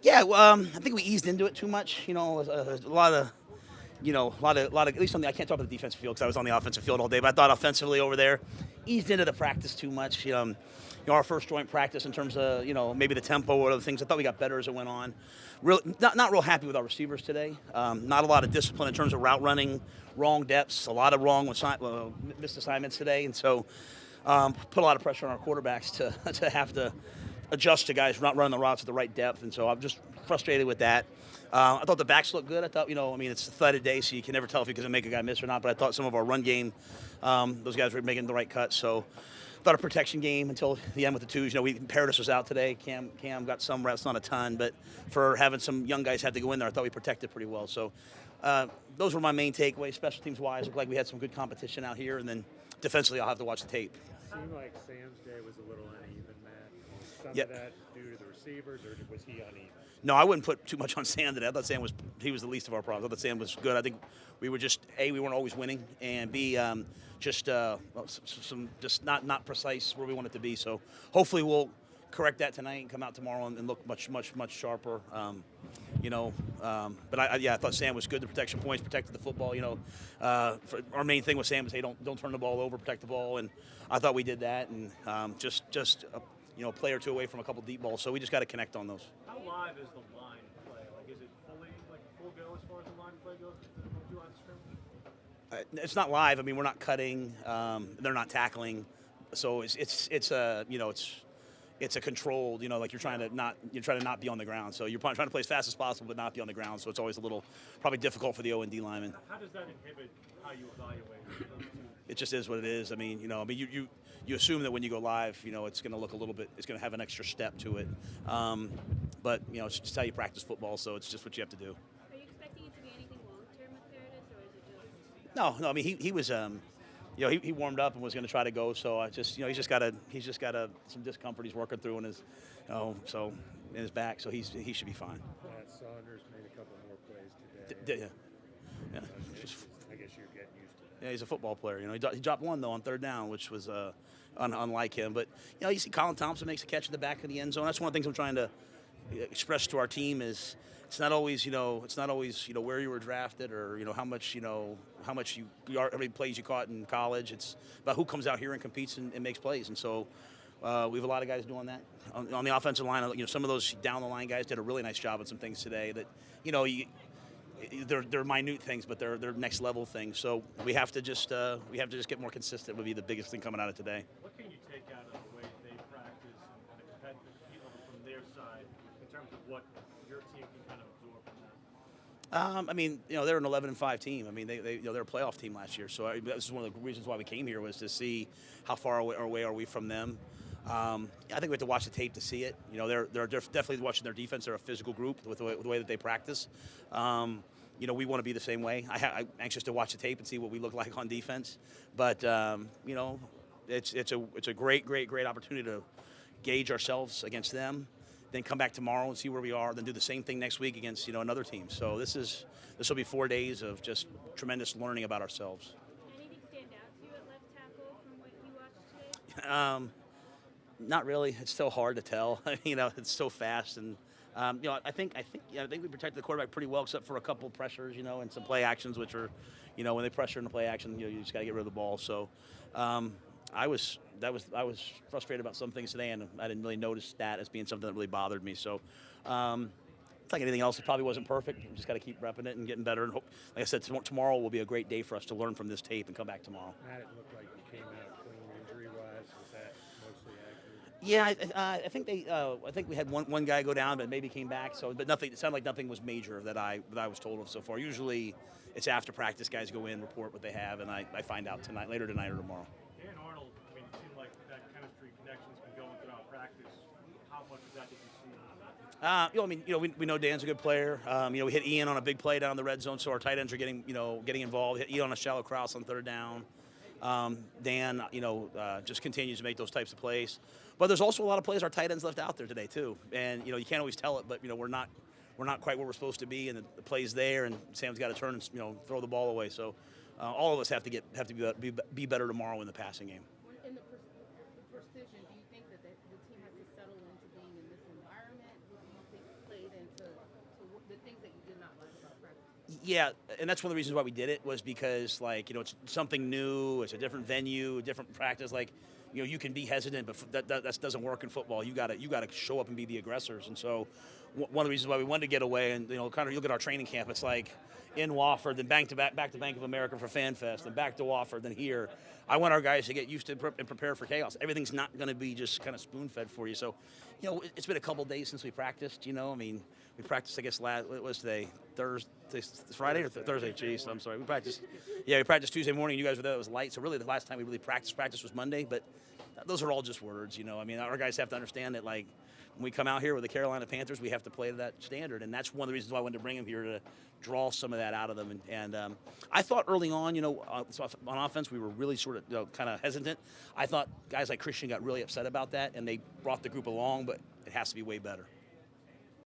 Yeah, I think we eased into it too much. A lot of, at least I can't talk about the defensive field because I was on the offensive field all day. But I thought offensively over there, eased into the practice too much. Our first joint practice in terms of maybe the tempo or other things. I thought we got better as it went on. Not real happy with our receivers today. Not a lot of discipline in terms of route running, wrong depths, a lot of missed assignments today, and so put a lot of pressure on our quarterbacks to have to adjust to guys not running the routes at the right depth, and so I'm just frustrated with that. I thought the backs looked good. I thought, it's a flooded day, so you can never tell if you're going to make a guy miss or not, but I thought some of our run game, those guys were making the right cuts, so I thought a protection game until the end with the twos. Paradis was out today. Cam got some reps, not a ton, but for having some young guys have to go in there, I thought we protected pretty well. So those were my main takeaways. Special teams-wise, looked like we had some good competition out here, and then defensively, I'll have to watch the tape. It seemed like Sam's day was a little uneven, Matt. Was some Yep. of that due to the receivers, or was he uneven? No, I wouldn't put too much on Sam today. I thought Sam was the least of our problems. I thought Sam was good. I think we were just we weren't always winning, and B just not precise where we want it to be. So hopefully we'll correct that tonight and come out tomorrow and look much sharper. But I thought Sam was good. The protection points protected the football. Our main thing with Sam is don't turn the ball over, protect the ball, and I thought we did that. And just a play or two away from a couple deep balls. So we just got to connect on those. How live is the line play? Like, is it fully full go as far as the line play goes? The two line scrimmage? It's not live. I mean, we're not cutting. They're not tackling. So it's a controlled. Like you're trying to not be on the ground. So you're trying to play as fast as possible, but not be on the ground. So it's always a little probably difficult for the O and D linemen. How does that inhibit how you evaluate those two? It just is what it is. I mean, you assume that when you go live, it's going to look a little bit. It's going to have an extra step to it. But it's just how you practice football. So it's just what you have to do. Are you expecting it to be anything long term with Paradis, or is it just? No. I mean, he was. He warmed up and was going to try to go. So I just, he's just got some discomfort he's working through in his, so in his back. So he should be fine. Saunders made a couple more plays today. Yeah. I guess you're getting used to that. Yeah, he's a football player. He dropped one though on third down, which was unlike him. But you see Colin Thompson makes a catch in the back of the end zone. That's one of the things I'm trying to express to our team is it's not always where you were drafted or how many plays you caught in college. It's about who comes out here and competes and makes plays. And so we have a lot of guys doing that on the offensive line. Some of those down the line guys did a really nice job on some things today that they're minute things, but they're next level things. So we have to just get more consistent. Would be the biggest thing coming out of today. What can you take out of the way they practice and the competitive from their side in terms of what your team can kind of absorb from that? I mean, they're an 11-5 team. I mean, they're a playoff team last year. So this is one of the reasons why we came here was to see how far away are we from them. I think we have to watch the tape to see it. They're definitely watching their defense. They're a physical group with the way that they practice. We want to be the same way. I'm anxious to watch the tape and see what we look like on defense. But it's a great opportunity to gauge ourselves against them. Then come back tomorrow and see where we are. Then do the same thing next week against another team. So this will be 4 days of just tremendous learning about ourselves. Anything stand out to you at left tackle from what you watched today? Not really. It's so hard to tell. It's so fast, and I think we protected the quarterback pretty well, except for a couple pressures, and some play actions, which are, when they pressure in the play action, you just got to get rid of the ball. So, I was frustrated about some things today, and I didn't really notice that as being something that really bothered me. So, it's like anything else. It probably wasn't perfect. We just got to keep repping it and getting better. And hope, like I said, tomorrow will be a great day for us to learn from this tape and come back tomorrow. Matt, it looked like you came out clean injury-wise. Was that mostly accurate? Yeah, I think we had one guy go down, but maybe came back. So, but nothing. It sounded like nothing was major that I was told of so far. Usually, it's after practice, guys go in, report what they have, and I find out later tonight or tomorrow. Dan Arnold, it seemed like that chemistry connection's been going throughout practice. How much of that did you see? We know Dan's a good player. We hit Ian on a big play down in the red zone, so our tight ends are getting involved. Hit Ian on a shallow cross on third down. Dan, just continues to make those types of plays. But there's also a lot of plays our tight ends left out there today too. And you can't always tell it, but we're not quite where we're supposed to be, and the play's there, and Sam's got to turn and throw the ball away. So all of us have to be better tomorrow in the passing game. In the precision, do you think that the team has to settle into being in this environment? What do you think played into Yeah, and that's one of the reasons why we did it was because, like, it's something new, it's a different venue, a different practice. Like, you can be hesitant, but that doesn't work in football. You gotta show up and be the aggressors. And so, one of the reasons why we wanted to get away, and kind of look at our training camp, it's like in Wofford, then back to Bank of America for Fan Fest, then back to Wofford, then here. I want our guys to get used to and prepare for chaos. Everything's not going to be just kind of spoon fed for you. So, it's been a couple days since we practiced. I mean, we practiced, I guess, what was today? Thursday, Friday or Thursday? Jeez, I'm sorry. We practiced Tuesday morning. You guys were there. It was light. So really, the last time we really practiced was Monday. But those are all just words. I mean, our guys have to understand that, like, when we come out here with the Carolina Panthers, we have to play to that standard, and that's one of the reasons why I wanted to bring them here, to draw some of that out of them. And I thought early on, so on offense, we were really sort of kind of hesitant. I thought guys like Christian got really upset about that, and they brought the group along, but it has to be way better.